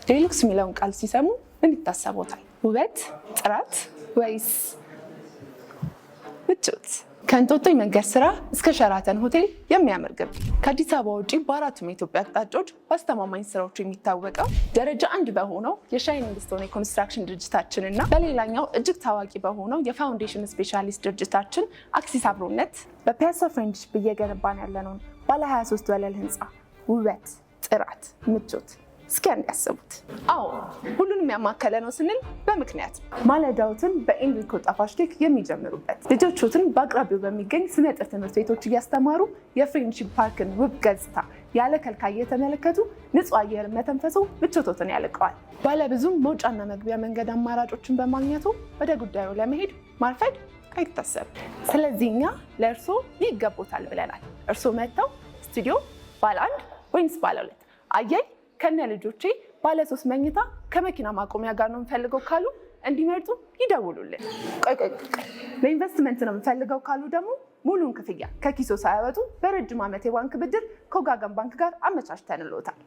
ዴሉክስ የሚለውን ቃል ሲሰሙ ምን ይታሰቦታል? ውበት፣ ጥራት ወይስ ምቾት? ከእንጦጦ የመንገድ ስራ እስከ ሸራተን ሆቴል የሚያምር ግቢ ከአዲስ አበባ ውጪ በአራቱም የኢትዮጵያ አቅጣጫዎች በአስተማማኝ ስራዎቹ የሚታወቀው ደረጃ 1 በሆነው የሻይኒንግ ስቶን የኮንስትራክሽን ድርጅታችን እና በሌላኛው እጅግ ታዋቂ በሆነው የፋውንዴሽን ስፔሻሊስት ድርጅታችን አክሲስ አብሮነት በፒያሳ ፍሬንድሺፕ እየገነባን ያለነውን ባለ 23 ወለል ህንፃ ውበት፣ ጥራት፣ ምቾት እስኪ ያስቡት። አዎ ሁሉንም ያማከለ ነው ስንል በምክንያት ማለዳዎትን በኤንሪኮ ጣፋጭ ኬክ የሚጀምሩበት፣ ልጆቹትን በአቅራቢያው በሚገኝ ስመጥር ትምህርት ቤቶች እያስተማሩ የፍሬንድሺፕ ፓርክን ውብ ገጽታ ያለ ከልካይ እየተመለከቱ ንጹህ አየር መተንፈሱ ምቾቶትን ያልቀዋል። ባለብዙ መውጫና መግቢያ መንገድ አማራጮችን በማግኘቱ ወደ ጉዳዩ ለመሄድ ማርፈድ አይታሰብም። ስለዚህ እኛ ለእርስዎ ይገቦታል ብለናል። እርስዎ መጥተው ስቱዲዮ ባለ 1 ወይስ ባለ 2 አየኝ ከነ ልጆቼ ባለ 3 መኝታ ከመኪና ማቆሚያ ጋር ነው የምፈልገው ካሉ እንዲመርጡ ይደውሉልን። ቆይ ለኢንቨስትመንት ነው የምፈልገው ካሉ ደግሞ ሙሉን ክፍያ ከኪሶ ሳያወጡ በረጅም ዓመት የባንክ ብድር ከወጋገን ባንክ ጋር አመቻችተንልዎታል።